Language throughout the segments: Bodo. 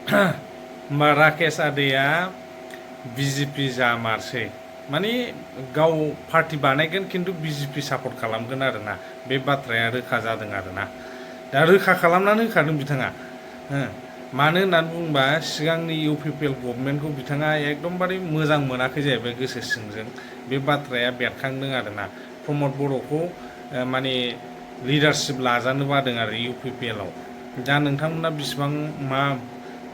होमबा राकेश आदैया बिजेपि जामारसै माने गाव पार्टि बानायगोन खिन्थु बिजेपि सापर्ट खालामगोन आरोना बे बाथ्राया रोखा जादों आरोना दा रोखा खालामनानै होखादों बिथाङा मानो होननानै बुंबा सिगांनि इउपिपिएल गभर्नमेन्टखौ बिथाङा एकदमबारे मोजां मोनाखै जाहैबाय गोसो सिंजों बे बाथ्राया बेरखांदों आरोना प्रमद बर'खौ माने लिडारशिप लाजानो बादों आरो इउपिपिएलआव दा नोंथांमोना बेसेबां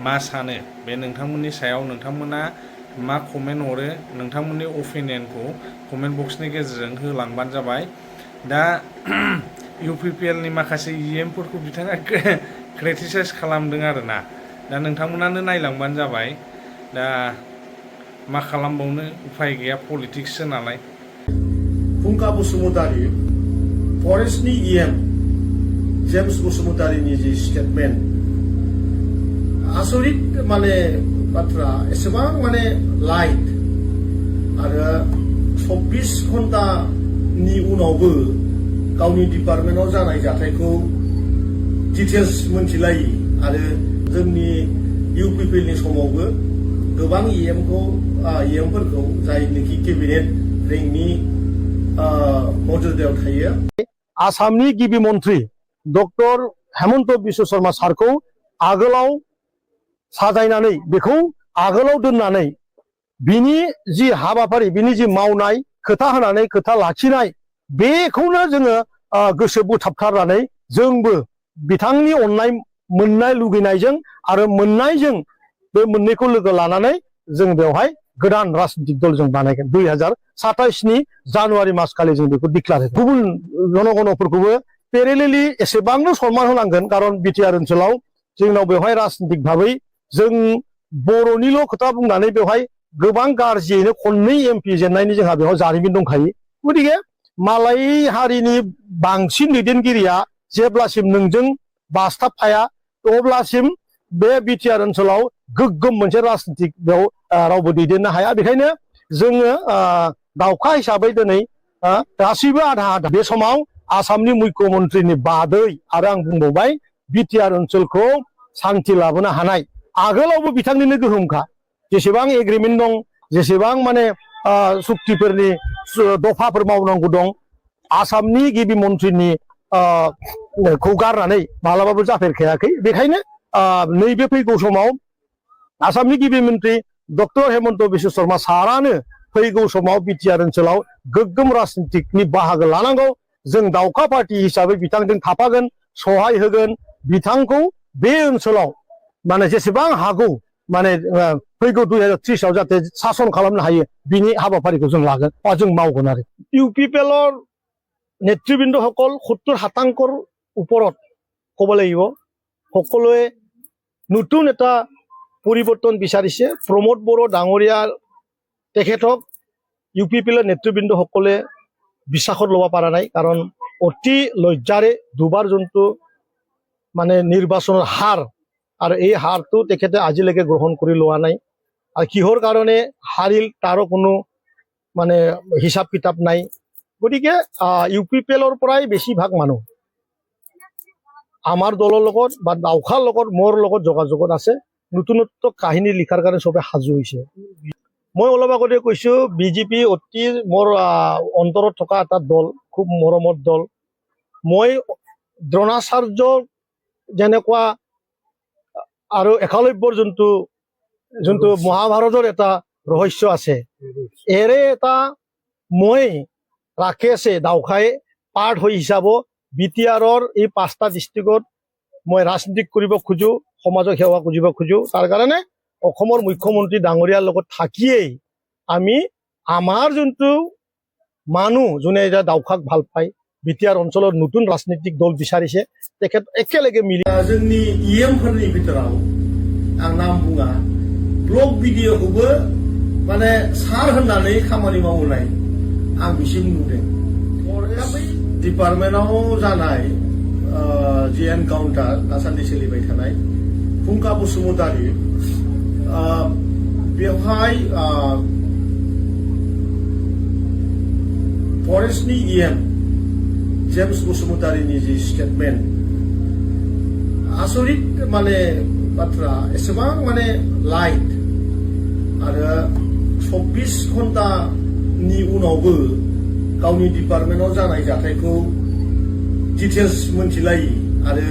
मा सानो बे नोंथांमोननि सायाव नोंथांमोना मा कमेन्ट हरो नोंथांमोननि अपिनियनखौ कमेन्ट बक्सनि गेजेरजों होलांबानो जाबाय दा इउपिपिएलनि माखासे इएमफोरखौ बिथाङा क्रिटिसाइज खालामदों आरोना दा नोंथांमोनानो नायलांबानो जाबाय दा मा खालामबावनो उफाय गैया पलिटिक्ससो नालाय फुंखा बसुमतारी फरेस्टनि इएम जेम्स बसुमतारीनि जि स्टेटमेन्ट आसरित माने बाथ्रा एसेबां माने लाइट आरो 24 घन्टानि उनावबो गावनि डिपार्टमेन्टआव जानाय जाथायखौ डिटेल्स मोनथिलायि आरो जोंनि इउपिपिएलनि समावबो गोबां इएमफोरखौ जायनोखि केबिनेट रेंकनि मर्यादायाव थायो आसामनि गिबि मन्त्रि डक्टर हेमन्त बिश्व शर्मा सारखौ आगोलाव साजायनानै बेखौ आगोलाव दोननानै बिनि जि हाबाफारि बिनि जि मावनाय खोथा होनानै खोथा लाखिनाय बेखौनो जोङो गोसो बोथाबथारनानै जोंबो बिथांनि अननाय मोननाय लुगैनायजों आरो मोननायजों बे मोननैखौ लोगो लानानै जों बेवहाय गोदान राजनीतिक दल जों बानायगोन 2027 जानुवारि मासखालि जों बेखौ डिक्लेयार होगोन गुबुन जनगणफोरखौबो पेरेलेलि एसेबांनो सनमान होनांगोन खारन बिटिआर ओनसोलाव जोंनाव बेवहाय राजनीतिक भाबै जों बर'निल' खोथा बुंनानै बेवहाय गोबां गाज्रियैनो खननै एमपि जेननायनि जोंहा बेवहाय जारिमिन दंखायो गतिके मालाय हारिनि बांसिन दैदेनगिरिया जेब्लासिम नोंजों बासथाबफाया अब्लासिम बे बिटिआर ओनसोलाव गोग्गोम मोनसे राजनीतिक बेयाव रावबो दैदेननो हाया बेखायनो जोङो दावखा हिसाबै दिनै गासैबो आधा आधा बे समाव आसामनि मुख्यमन्त्रिनि बादै आरो आं बुंबावबाय बिटिआर ओनसोलखौ शान्ति लाबोनो हानाय आगोलावबो बिथांनिनो गोहोमखा जेसेबां एग्रिमेन्ट दं जेसेबां माने सुक्तिफोरनि दफाफोर मावनांगौ दं आसामनि गिबि मन्थ्रिनि खौ गारनानै मालाबाबो जाफेरखायाखै बेखायनो नैबे फैगौ समाव आसामनि गिबि मन्थ्रि डक्टर हेमन्त बिश्व शर्मा सारानो फैगौ समाव बिटिआर ओनसोलाव गोग्गोम राजनीतिकनि बाहागो लानांगौ जों दावखा पार्टी हिसाबै बिथांजों थाफागोन सहाय होगोन बिथांखौ बे ओनसोलाव माने जेसेबां हागौ माने फैगौ 2030 आव जाहाथे सासन खालामनो हायो बिनि हाबाफारिखौ जों लागोन बा जों मावगोन आरो इउपिपिएলৰ নেতৃবৃন্দসকল 70% ওপৰত ক'ব লাগিব সকলোৱে নতুন এটা পৰিৱৰ্তন বিচাৰিছে প্ৰমোদ বড়ো ডাঙৰীয়া তেখেতক ইউপিপিএলৰ নেতৃবৃন্দসকলে বিশ্বাসত ল'ব পৰা নাই কাৰণ অতি লজ্জাৰে দুবাৰ যোনটো মানে নিৰ্বাচনৰ হাৰ আৰু এই হাৰটো তেখেতে আজিলৈকে গ্ৰহণ কৰি লোৱা নাই আৰু কিহৰ কাৰণে হাৰিল তাৰো কোনো মানে হিচাপ কিতাপ নাই গতিকে ইউপিপিএলৰ পৰাই বেছিভাগ মানুহ আমাৰ দলৰ লগত বা দাউখাৰ লগত মোৰ লগত যোগাযোগত আছে নতুনত্ব কাহিনী লিখাৰ কাৰণে সবে সাজু হৈছে মই অলপ আগতে কৈছো বিজেপি অতি মোৰ অন্তৰত থকা এটা দল খুব মৰমৰ দল মই দ্ৰোণাচাৰ্য যেনেকুৱা আৰু একালব্যৰ যোনটো মহাভাৰতৰ এটা ৰহস্য আছে এৰে এটা মই ৰাকেশে দাউখাই পাৰ্ট হৈ হিচাপ বিটিআৰৰ এই 5টা ডিষ্ট্ৰিক্টত মই ৰাজনীতি কৰিব খোজো সমাজক সেৱা কৰিব খোজো তাৰ কাৰণে অসমৰ মুখ্যমন্ত্ৰী ডাঙৰীয়াৰ লগত থাকিয়েই আমি আমাৰ যোনটো মানুহ যোনে এটা দাউখাক ভাল পায় বিটিআৰ অঞ্চলৰ নতুন ৰাজনীতিক দল বিচাৰিছে তেখেত একেলগে মিলি जोंनि इएमफोरनि बिथोराव आं नाम बुङा ब्लग भिडिअखौबो माने सार होननानै खामानि मावनाय आं बिसिम नुदों डिपार्टमेन्टआव जानाय जि एनकाउन्टार दासान्दि सोलिबाय थानाय फुंखा बसुमतारी बेवहाय फरेस्टनि इएम जेम्स बसुमतारीनि जि स्टेटमेन्ट आसरित माने बाथ्रा एसेबां माने लाइट आरो 24 घन्टानि उनावबो गावनि डिपार्टमेन्टआव जानाय जाथायखौ डिटेल्स मोनथिलायि आरो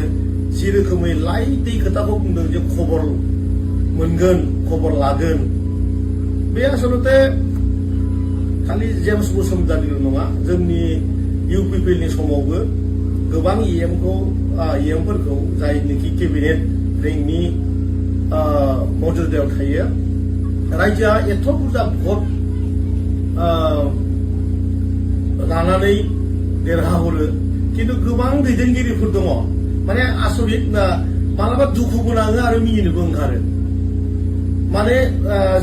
जि रोखोमै लाइटै खोथाखौ बुंदों जे खबर मोनगोन खबर लागोन बे आसलते खालि जेम्स बसुमतारिल' नङा जोंनि इउपिपिएलनि समावबो गोबां इएमफोरखौ जायनोखि केबिनेट रेंकनि मर्यादायाव थायो रायजोआ एथ' बुरजा भट लानानै देरहाहरो खिन्थु गोबां दैदेनगिरिफोर दङ माने आसरित मालाबा दुखुबो नाङो आरो मिनिनोबो ओंखारो माने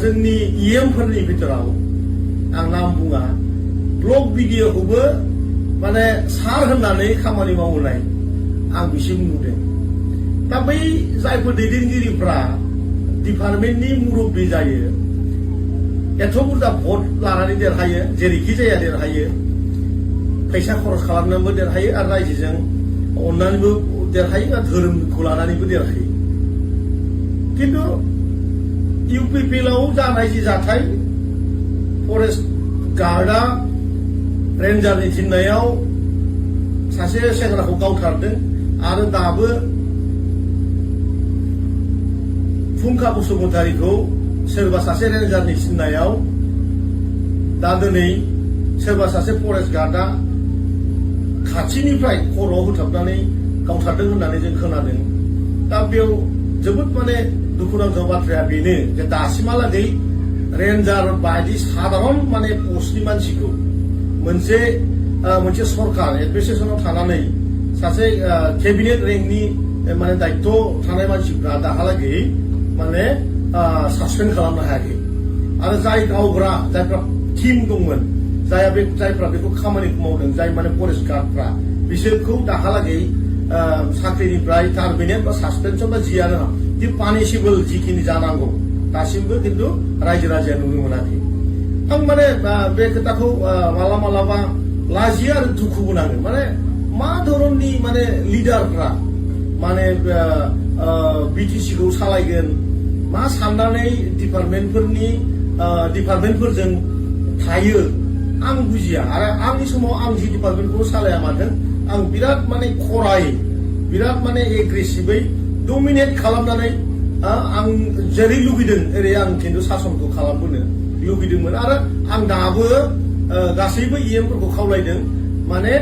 जोंनि इएमफोरनि बिथोराव आं नाम बुङा ब्लक बिडिअखौबो माने सार होननानै खामानि मावनाय आं बिसिम नुदों दा बै जायफोर दैदेनगिरिफ्रा डिपार्टमेन्टनि मुरब्बी जायो एथ' बुरजा भट लानानै देरहायो जेरैखि जाया देरहायो फैसा खरस खालामनानैबो देरहायो आरो रायजोजों अननानैबो देरहायो आरो धोरोमखौ लानानैबो देरहायो खिन्थु इउपिपिएलआव जानाय जि जाथाय फरेस्ट गार्डआ रेन्जारनि थिननायाव सासे सेंग्राखौ गावथारदों आरो दाबो फुंखा बसुमतारिखौ सोरबा सासे रेन्जारनि थिननायाव दा दिनै सोरबा सासे फरेस्ट गार्डआ खाथिनिफ्राय खर'आव होथाबनानै गावथारदों होननानै जों खोनादों दा बेयाव जोबोद माने दुखुनांथाव बाथ्राया बेनो जे दासिमहालागै रेन्जार बायदि साधारन माने पस्टनि मानसिखौ मोनसे सरकार एडमिनिस्ट्रेसनाव थानानै सासे केबिनेट रेंकनि माने दायित्व थानाय मानसिफ्रा दाहालागै माने सासपेन्ड खालामनो हायाखै आरो जाय गावग्रा जायफ्रा टीम दंमोन जायफ्रा बेखौ खामानिखौ मावदों जाय माने फरेस्ट गार्डफ्रा बिसोरखौ दाहालागै साख्रिनिफ्राय टार्मिनेट बा सासपेनसन बा जियानो दि पानिशेबल जिखिनि जानांगौ दासिमबो खिन्थु रायजो राजाया नुनो मोनाखै आं माने बे खोथाखौ मालाबा लाजियो आरो दुखुबो नाङो माने मा धरननि माने लिडारफ्रा माने बिटिसिखौ सालायगोन मा साननानै डिपार्टमेन्टफोरजों थायो आं बुजिया आरो आंनि समाव आं जि डिपार्टमेन्टखौ सालाया माथों आं बिराद माने खरायै बिराद माने एग्रेसिभै डमिनेट खालामनानै आं जेरै लुगैदों ओरै आं खिन्थु सासनखौ खालामबोनो लुगैदोंमोन आरो आं दाबो गासैबो इएमफोरखौ खावलायदों माने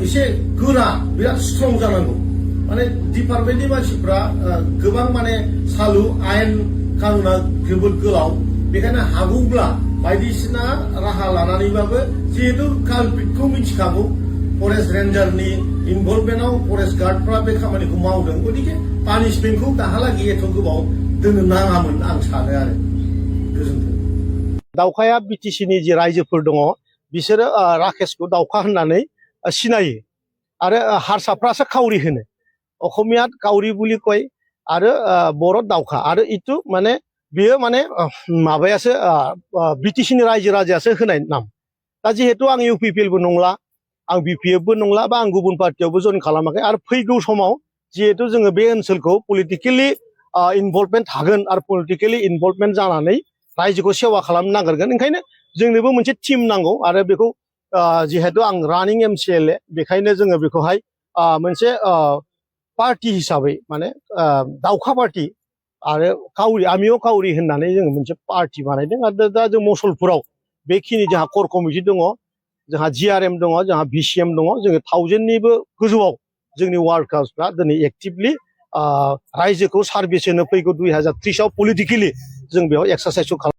एसे गोरा बिराद स्ट्रं जानांगौ माने डिपार्टमेन्टनि मानसिफ्रा गोबां माने सालु आयेन कानुना जोबोद गोलाव बेखायनो हागौब्ला बायदिसिना राहा लानानैबाबो जिहेतु कालपिटखौ मिथिखागौ फरेस्ट रेन्जारनि इनभल्भमेन्टआव फरेस्ट गार्डफ्रा बे खामानिखौ मावदों गतिके पानिशमेन्टखौ दाहालागै एथ' गोबाव दोननो नाङामोन आं सानो आरो गोजोन्थों दावखाया बिटिसिनि जि रायजोफोर दङ बिसोरो राकेशखौ दावखा होननानै सिनायो आरो हारसाफ्रासो काउरि होनो अखमिया काउरि बुलि कय आरो बर' दावखा आरो इटु माने बेयो माने माबायासो बिटिसिनि रायजो राजायासो होनाय नाम दा जिहेतु आं इउपिपिएलबो नंला आं बिपिएफबो नंला बा आं गुबुन पार्टियावबो जइन खालामाखै आरो फैगौ समाव जिहेतु जोङो बे ओनसोलखौ पलिटिकेलि इनभल्भमेन्ट थागोन आरो पलिटिकेलि इनभल्भमेन्ट जानानै रायजोखौ सेवा खालामनो नागिरगोन ओंखायनो जोंनोबो मोनसे टिम नांगौ आरो बेखौ जिहेतु आं रानिं एमसिएलए बेखायनो जोङो बेखौहाय मोनसे पार्टी हिसाबै माने दावखा पार्टी आरो काउरि आमियो काउरि होननानै जोङो मोनसे पार्टी बानायदों आरो दा जों मसलपुराव बेखिनि जोंहा कर कमिटि दङ जोंहा जिआरएम दङ जोंहा भिसिएम दङ जोङो 1000निबो गोजौआव जोंनि वार्कार्सफ्रा दिनै एक्टिभलि रायजोखौ सार्भिस होनो फैगौ 2030आव पलिटिकेलि जों बेयाव एक्सारसाइसखौ खालाम